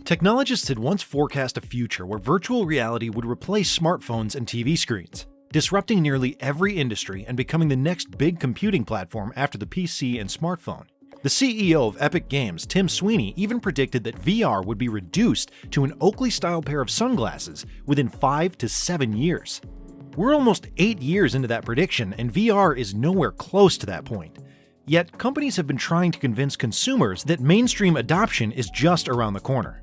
Technologists had once forecast a future where virtual reality would replace smartphones and TV screens, disrupting nearly every industry and becoming the next big computing platform after the PC and smartphone. The CEO of Epic Games, Tim Sweeney, even predicted that VR would be reduced to an Oakley-style pair of sunglasses within 5 to 7 years. We're almost 8 years into that prediction, and VR is nowhere close to that point. Yet, companies have been trying to convince consumers that mainstream adoption is just around the corner.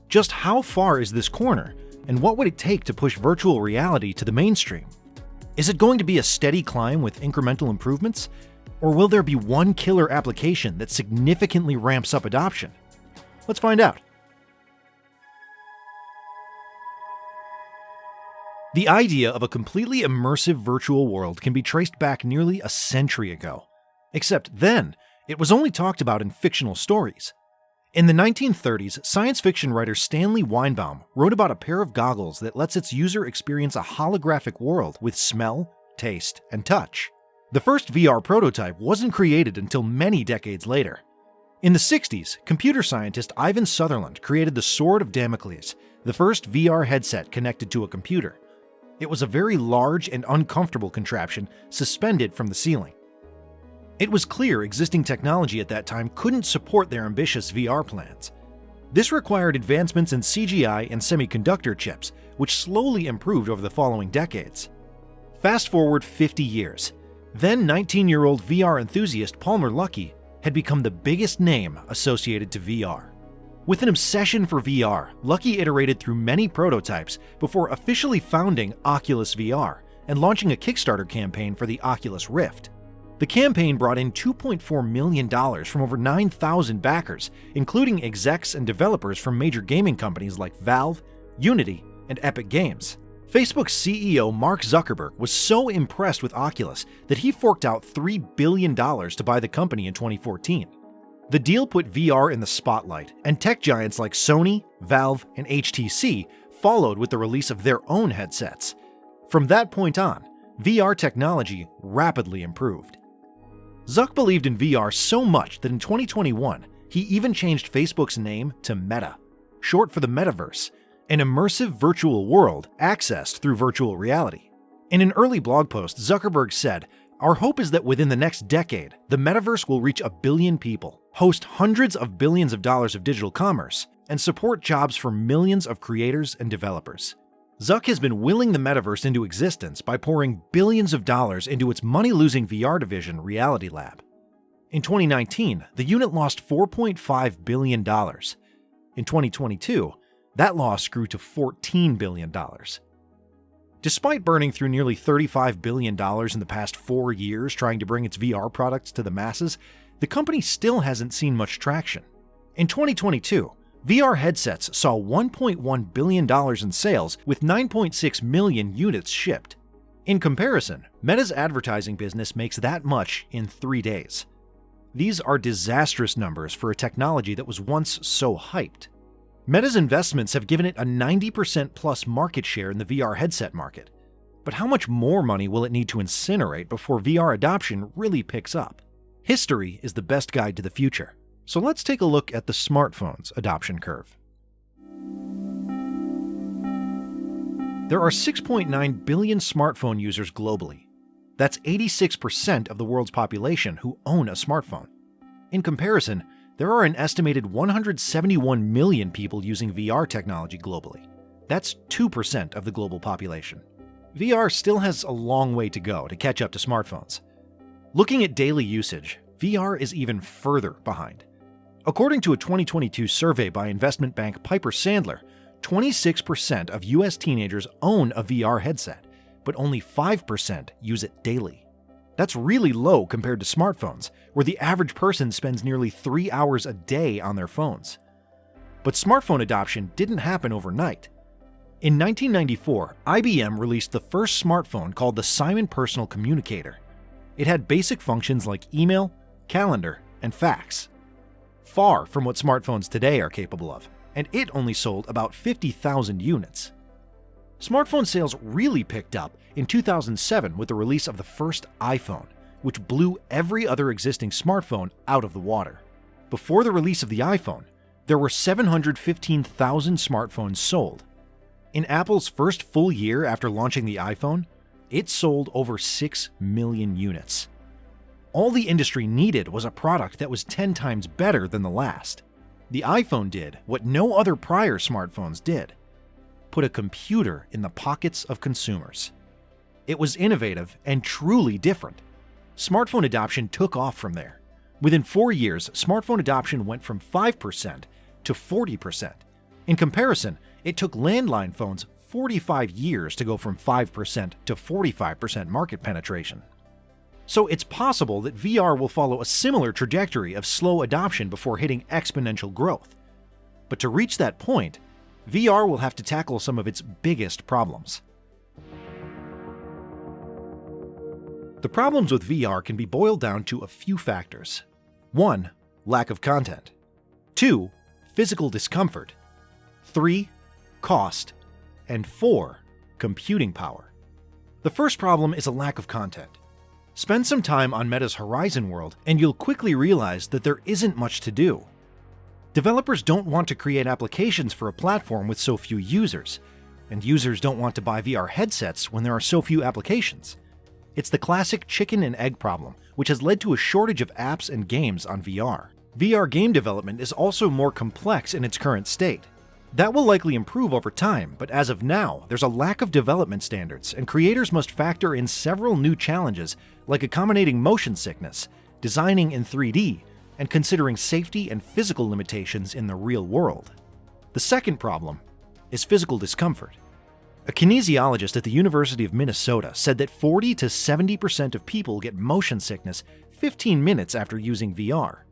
Just how far is this corner, and what would it take to push virtual reality to the mainstream? Is it going to be a steady climb with incremental improvements? Or will there be one killer application that significantly ramps up adoption? Let's find out. The idea of a completely immersive virtual world can be traced back nearly a century ago. Except then, it was only talked about in fictional stories. In the 1930s, science fiction writer Stanley Weinbaum wrote about a pair of goggles that lets its user experience a holographic world with smell, taste, and touch. The first VR prototype wasn't created until many decades later. In the 60s, computer scientist Ivan Sutherland created the Sword of Damocles, the first VR headset connected to a computer. It was a very large and uncomfortable contraption suspended from the ceiling. It was clear existing technology at that time couldn't support their ambitious VR plans. This required advancements in CGI and semiconductor chips, which slowly improved over the following decades. Fast forward 50 years. Then 19-year-old VR enthusiast Palmer Luckey had become the biggest name associated to VR. With an obsession for VR, Luckey iterated through many prototypes before officially founding Oculus VR and launching a Kickstarter campaign for the Oculus Rift. The campaign brought in $2.4 million from over 9,000 backers, including execs and developers from major gaming companies like Valve, Unity, and Epic Games. Facebook's CEO Mark Zuckerberg was so impressed with Oculus that he forked out $3 billion to buy the company in 2014. The deal put VR in the spotlight, and tech giants like Sony, Valve, and HTC followed with the release of their own headsets. From that point on, VR technology rapidly improved. Zuck believed in VR so much that in 2021, he even changed Facebook's name to Meta, short for the metaverse, an immersive virtual world accessed through virtual reality. In an early blog post, Zuckerberg said, "Our hope is that within the next decade, the metaverse will reach 1 billion people, host hundreds of billions of dollars of digital commerce, and support jobs for millions of creators and developers." Zuck has been willing the metaverse into existence by pouring billions of dollars into its money-losing VR division, Reality Lab. In 2019, the unit lost $4.5 billion. In 2022, that loss grew to $14 billion. Despite burning through nearly $35 billion in the past 4 years trying to bring its VR products to the masses, the company still hasn't seen much traction. In 2022, VR headsets saw $1.1 billion in sales with 9.6 million units shipped. In comparison, Meta's advertising business makes that much in 3 days. These are disastrous numbers for a technology that was once so hyped. Meta's investments have given it a 90% plus market share in the VR headset market. But how much more money will it need to incinerate before VR adoption really picks up? History is the best guide to the future. So let's take a look at the smartphone's adoption curve. There are 6.9 billion smartphone users globally. That's 86% of the world's population who own a smartphone. In comparison, there are an estimated 171 million people using VR technology globally. That's 2% of the global population. VR still has a long way to go to catch up to smartphones. Looking at daily usage, VR is even further behind. According to a 2022 survey by investment bank Piper Sandler, 26% of US teenagers own a VR headset, but only 5% use it daily. That's really low compared to smartphones, where the average person spends nearly 3 hours a day on their phones. But smartphone adoption didn't happen overnight. In 1994, IBM released the first smartphone called the Simon Personal Communicator. It had basic functions like email, calendar, and fax. Far from what smartphones today are capable of, and it only sold about 50,000 units. Smartphone sales really picked up in 2007 with the release of the first iPhone, which blew every other existing smartphone out of the water. Before the release of the iPhone, there were 715,000 smartphones sold. In Apple's first full year after launching the iPhone, it sold over 6 million units. All the industry needed was a product that was 10 times better than the last. The iPhone did what no other prior smartphones did: put a computer in the pockets of consumers. It was innovative and truly different. Smartphone adoption took off from there. Within 4 years, smartphone adoption went from 5% to 40%. In comparison, it took landline phones 45 years to go from 5% to 45% market penetration. So it's possible that VR will follow a similar trajectory of slow adoption before hitting exponential growth. But to reach that point, VR will have to tackle some of its biggest problems. The problems with VR can be boiled down to a few factors. 1. Lack of content. 2. Physical discomfort. 3. Cost. And 4. Computing power. The first problem is a lack of content. Spend some time on Meta's Horizon world and you'll quickly realize that there isn't much to do. Developers don't want to create applications for a platform with so few users, and users don't want to buy VR headsets when there are so few applications. It's the classic chicken and egg problem, which has led to a shortage of apps and games on VR. VR game development is also more complex in its current state. That will likely improve over time, but as of now, there's a lack of development standards, and creators must factor in several new challenges like accommodating motion sickness, designing in 3D, and considering safety and physical limitations in the real world. The second problem is physical discomfort. A kinesiologist at the University of Minnesota said that 40 to 70% of people get motion sickness 15 minutes after using VR.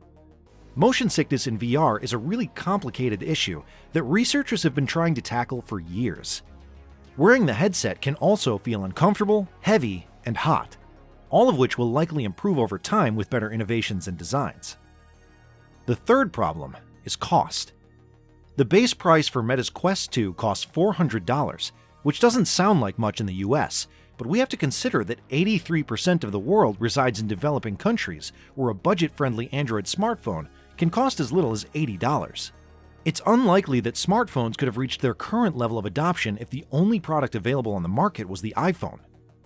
Motion sickness in VR is a really complicated issue that researchers have been trying to tackle for years. Wearing the headset can also feel uncomfortable, heavy, and hot, all of which will likely improve over time with better innovations and designs. The third problem is cost. The base price for Meta's Quest 2 costs $400, which doesn't sound like much in the US, but we have to consider that 83% of the world resides in developing countries where a budget-friendly Android smartphone can cost as little as $80. It's unlikely that smartphones could have reached their current level of adoption if the only product available on the market was the iPhone.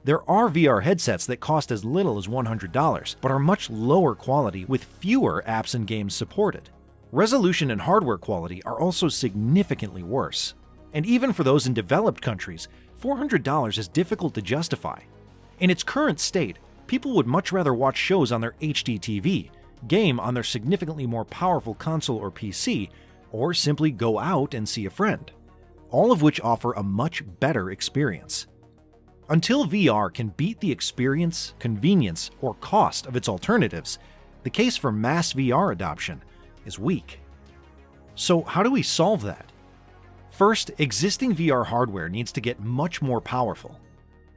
There are VR headsets that cost as little as $100, but are much lower quality with fewer apps and games supported. Resolution and hardware quality are also significantly worse. And even for those in developed countries, $400 is difficult to justify. In its current state, people would much rather watch shows on their HD TV, game on their significantly more powerful console or PC, or simply go out and see a friend, all of which offer a much better experience. Until VR can beat the experience, convenience, or cost of its alternatives, the case for mass VR adoption is weak. So how do we solve that? First, existing VR hardware needs to get much more powerful.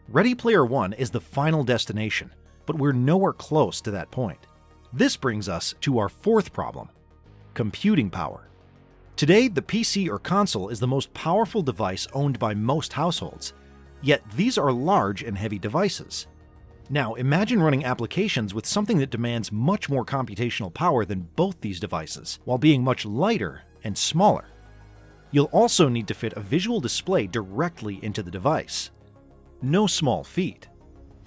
Ready Player One is the final destination, but we're nowhere close to that point. This brings us to our fourth problem: computing power. Today, the PC or console is the most powerful device owned by most households, yet these are large and heavy devices. Now, imagine running applications with something that demands much more computational power than both these devices, while being much lighter and smaller. You'll also need to fit a visual display directly into the device. No small feat.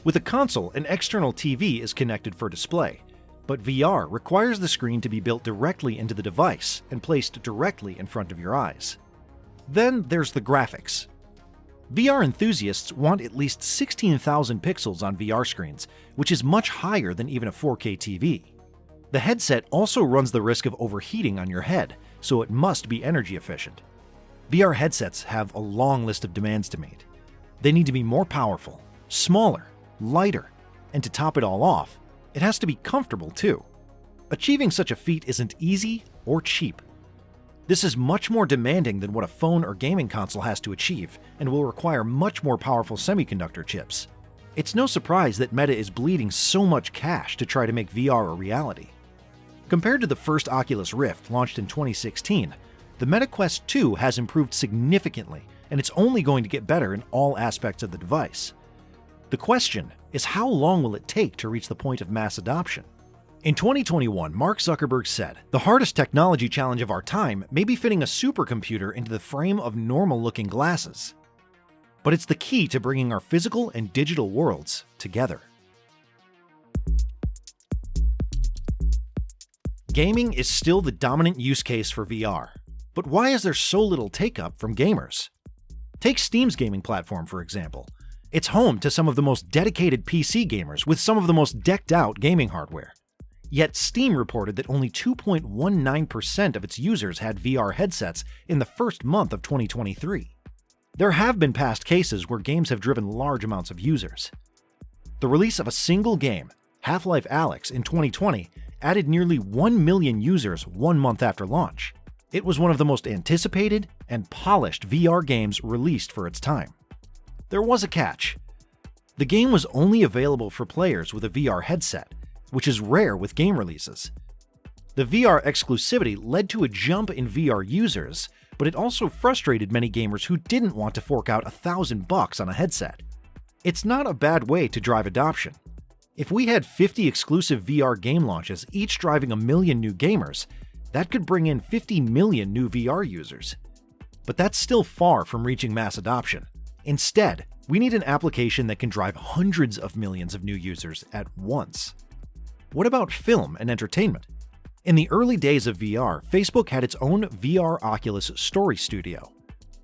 With a console, an external TV is connected for display, but VR requires the screen to be built directly into the device and placed directly in front of your eyes. Then there's the graphics. VR enthusiasts want at least 16,000 pixels on VR screens, which is much higher than even a 4K TV. The headset also runs the risk of overheating on your head, so it must be energy efficient. VR headsets have a long list of demands to meet. They need to be more powerful, smaller, lighter, and to top it all off, it has to be comfortable too. Achieving such a feat isn't easy or cheap. This is much more demanding than what a phone or gaming console has to achieve, and will require much more powerful semiconductor chips. It's no surprise that Meta is bleeding so much cash to try to make VR a reality. Compared to the first Oculus Rift launched in 2016, the Meta Quest 2 has improved significantly, and it's only going to get better in all aspects of the device. The question is, how long will it take to reach the point of mass adoption? In 2021, Mark Zuckerberg said, "The hardest technology challenge of our time may be fitting a supercomputer into the frame of normal-looking glasses. But it's the key to bringing our physical and digital worlds together." Gaming is still the dominant use case for VR. But why is there so little take-up from gamers? Take Steam's gaming platform, for example. It's home to some of the most dedicated PC gamers with some of the most decked-out gaming hardware. Yet Steam reported that only 2.19% of its users had VR headsets in the first month of 2023. There have been past cases where games have driven large amounts of users. The release of a single game, Half-Life Alyx, in 2020 added nearly 1 million users 1 month after launch. It was one of the most anticipated and polished VR games released for its time. There was a catch. The game was only available for players with a VR headset, which is rare with game releases. The VR exclusivity led to a jump in VR users, but it also frustrated many gamers who didn't want to fork out $1,000 on a headset. It's not a bad way to drive adoption. If we had 50 exclusive VR game launches, each driving 1 million new gamers, that could bring in 50 million new VR users. But that's still far from reaching mass adoption. Instead, we need an application that can drive hundreds of millions of new users at once. What about film and entertainment? In the early days of VR, Facebook had its own VR Oculus Story Studio,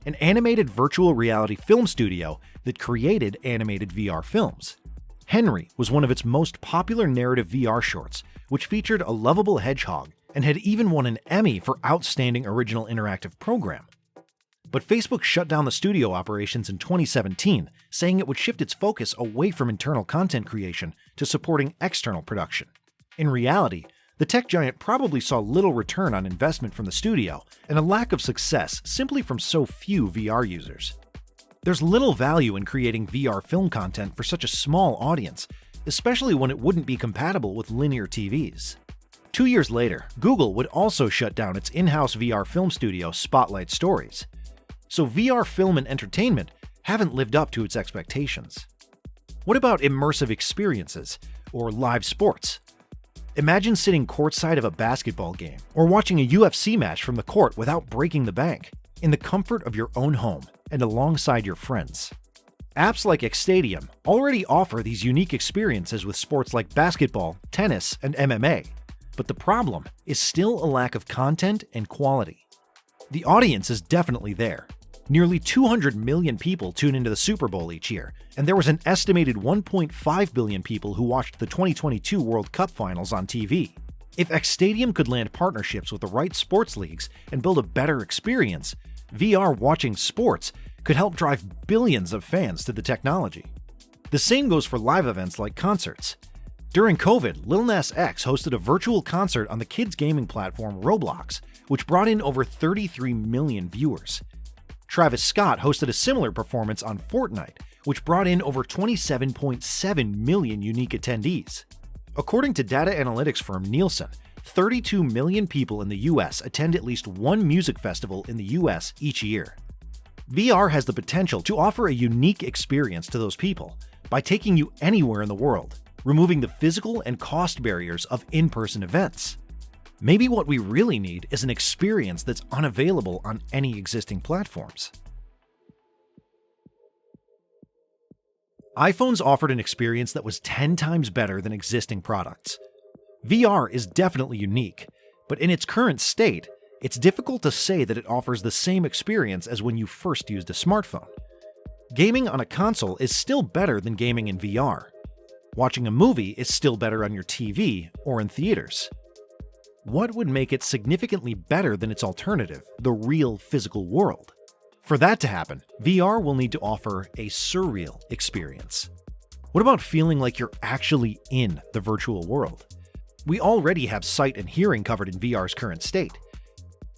an animated virtual reality film studio that created animated VR films. Henry was one of its most popular narrative VR shorts, which featured a lovable hedgehog and had even won an Emmy for Outstanding Original Interactive Program. But Facebook shut down the studio operations in 2017, saying it would shift its focus away from internal content creation to supporting external production. In reality, the tech giant probably saw little return on investment from the studio and a lack of success simply from so few VR users. There's little value in creating VR film content for such a small audience, especially when it wouldn't be compatible with linear TVs. 2 years later, Google would also shut down its in-house VR film studio, Spotlight Stories. So VR film and entertainment haven't lived up to its expectations. What about immersive experiences or live sports? Imagine sitting courtside of a basketball game or watching a UFC match from the court without breaking the bank, in the comfort of your own home and alongside your friends. Apps like Xstadium already offer these unique experiences with sports like basketball, tennis, and MMA. But the problem is still a lack of content and quality. The audience is definitely there. Nearly 200 million people tune into the Super Bowl each year, and there was an estimated 1.5 billion people who watched the 2022 World Cup Finals on TV. If Xstadium could land partnerships with the right sports leagues and build a better experience, VR watching sports could help drive billions of fans to the technology. The same goes for live events like concerts. During COVID, Lil Nas X hosted a virtual concert on the kids' gaming platform Roblox, which brought in over 33 million viewers. Travis Scott hosted a similar performance on Fortnite, which brought in over 27.7 million unique attendees. According to data analytics firm Nielsen, 32 million people in the US attend at least one music festival in the US each year. VR has the potential to offer a unique experience to those people by taking you anywhere in the world, removing the physical and cost barriers of in-person events. Maybe what we really need is an experience that's unavailable on any existing platforms. iPhones offered an experience that was 10 times better than existing products. VR is definitely unique, but in its current state, it's difficult to say that it offers the same experience as when you first used a smartphone. Gaming on a console is still better than gaming in VR. Watching a movie is still better on your TV or in theaters. What would make it significantly better than its alternative, the real physical world? For that to happen, VR will need to offer a surreal experience. What about feeling like you're actually in the virtual world? We already have sight and hearing covered in VR's current state.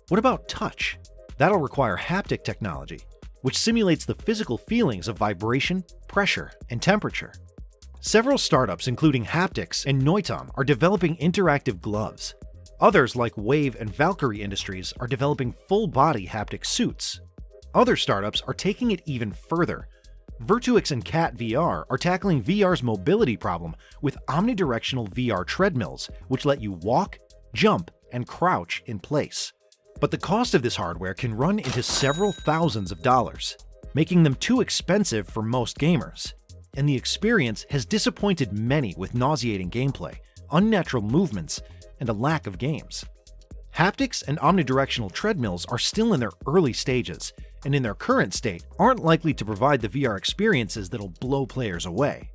What about touch? That'll require haptic technology, which simulates the physical feelings of vibration, pressure, and temperature. Several startups, including Haptics and Noiton, are developing interactive gloves. Others, like Wave and Valkyrie Industries, are developing full-body haptic suits. Other startups are taking it even further, Virtuix and Cat VR are tackling VR's mobility problem with omnidirectional VR treadmills, which let you walk, jump, and crouch in place. But the cost of this hardware can run into several thousands of dollars, making them too expensive for most gamers. And the experience has disappointed many with nauseating gameplay, unnatural movements, and a lack of games. Haptics and omnidirectional treadmills are still in their early stages, and in their current state aren't likely to provide the VR experiences that'll blow players away.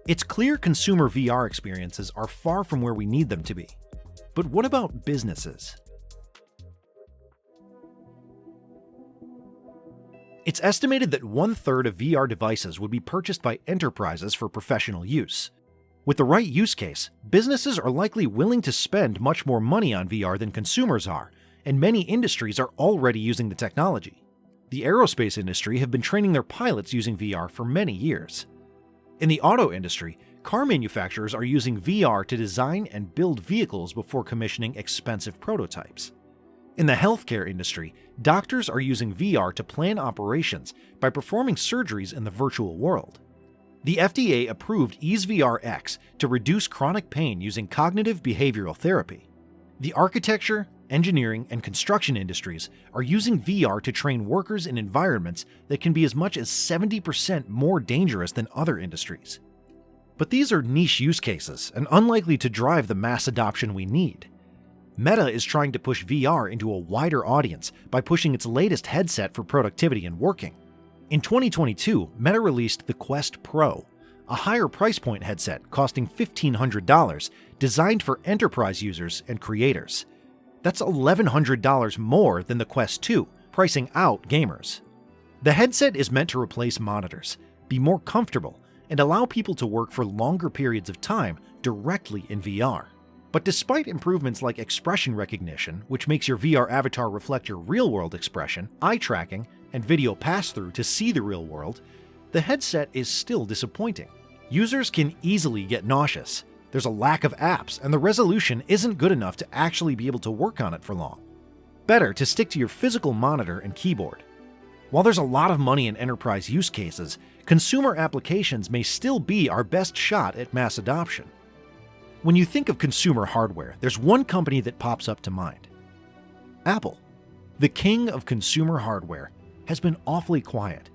It's clear consumer VR experiences are far from where we need them to be. But what about businesses? It's estimated that 1/3 of VR devices would be purchased by enterprises for professional use. With the right use case, businesses are likely willing to spend much more money on VR than consumers are, and many industries are already using the technology. The aerospace industry have been training their pilots using VR for many years. In the auto industry, car manufacturers are using VR to design and build vehicles before commissioning expensive prototypes. In the healthcare industry, doctors are using VR to plan operations by performing surgeries in the virtual world. The FDA approved EaseVR-X to reduce chronic pain using cognitive behavioral therapy. The architecture, engineering, and construction industries are using VR to train workers in environments that can be as much as 70% more dangerous than other industries. But these are niche use cases and unlikely to drive the mass adoption we need. Meta is trying to push VR into a wider audience by pushing its latest headset for productivity and working. In 2022, Meta released the Quest Pro, a higher price point headset costing $1,500, designed for enterprise users and creators. That's $1,100 more than the Quest 2, pricing out gamers. The headset is meant to replace monitors, be more comfortable, and allow people to work for longer periods of time directly in VR. But despite improvements like expression recognition, which makes your VR avatar reflect your real-world expression, eye tracking, and video pass-through to see the real world, the headset is still disappointing. Users can easily get nauseous. There's a lack of apps, and the resolution isn't good enough to actually be able to work on it for long. Better to stick to your physical monitor and keyboard. While there's a lot of money in enterprise use cases, consumer applications may still be our best shot at mass adoption. When you think of consumer hardware, there's one company that pops up to mind. Apple, the king of consumer hardware, has been awfully quiet.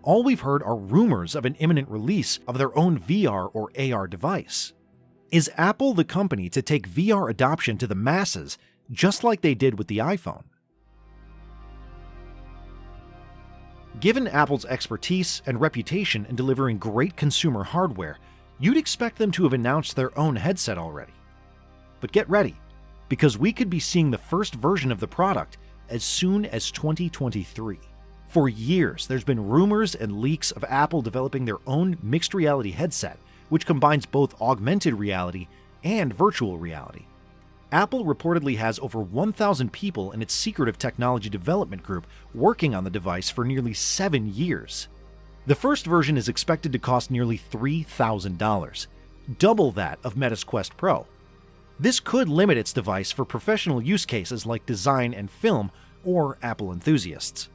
All we've heard are rumors of an imminent release of their own VR or AR device. Is Apple the company to take VR adoption to the masses, just like they did with the iPhone? Given Apple's expertise and reputation in delivering great consumer hardware, you'd expect them to have announced their own headset already. But get ready, because we could be seeing the first version of the product as soon as 2023. For years, there's been rumors and leaks of Apple developing their own mixed reality headset, which combines both augmented reality and virtual reality. Apple reportedly has over 1,000 people in its secretive technology development group working on the device for nearly 7 years. The first version is expected to cost nearly $3,000, double that of Meta's Quest Pro. This could limit its device for professional use cases like design and film or Apple enthusiasts.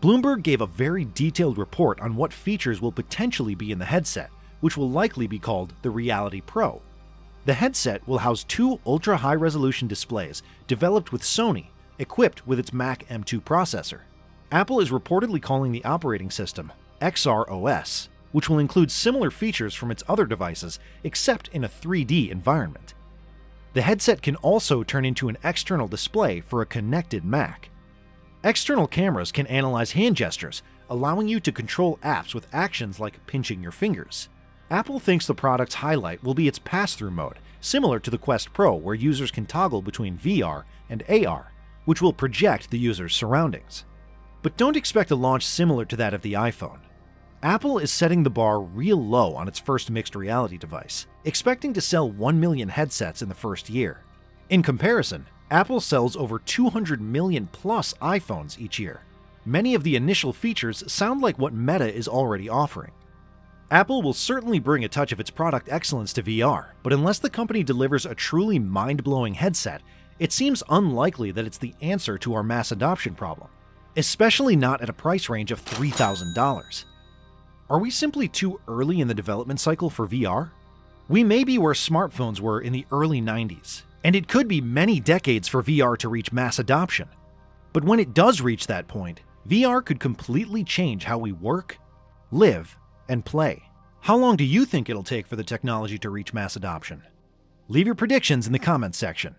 Bloomberg gave a very detailed report on what features will potentially be in the headset, which will likely be called the Reality Pro. The headset will house 2 ultra-high-resolution displays developed with Sony, equipped with its Mac M2 processor. Apple is reportedly calling the operating system XROS, which will include similar features from its other devices, except in a 3D environment. The headset can also turn into an external display for a connected Mac. External cameras can analyze hand gestures, allowing you to control apps with actions like pinching your fingers. Apple thinks the product's highlight will be its pass-through mode, similar to the Quest Pro, where users can toggle between VR and AR, which will project the user's surroundings. But don't expect a launch similar to that of the iPhone. Apple is setting the bar real low on its first mixed reality device, expecting to sell 1 million headsets in the first year. In comparison, Apple sells over 200 million plus iPhones each year. Many of the initial features sound like what Meta is already offering. Apple will certainly bring a touch of its product excellence to VR, but unless the company delivers a truly mind-blowing headset, it seems unlikely that it's the answer to our mass adoption problem, especially not at a price range of $3,000. Are we simply too early in the development cycle for VR? We may be where smartphones were in the early 90s, and it could be many decades for VR to reach mass adoption. But when it does reach that point, VR could completely change how we work, live, and play. How long do you think it'll take for the technology to reach mass adoption? Leave your predictions in the comments section.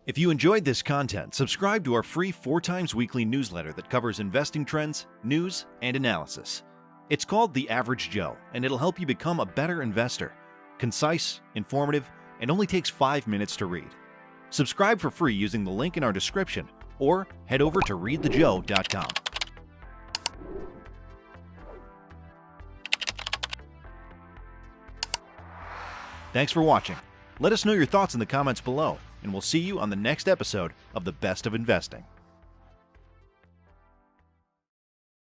If you enjoyed this content, subscribe to our free 4 times weekly newsletter that covers investing trends, news, and analysis. It's called The Average Joe, and it'll help you become a better investor. Concise, informative, and only takes 5 minutes to read. Subscribe for free using the link in our description, or head over to readthejoe.com. Thanks for watching. Let us know your thoughts in the comments below, and we'll see you on the next episode of The Best of Investing.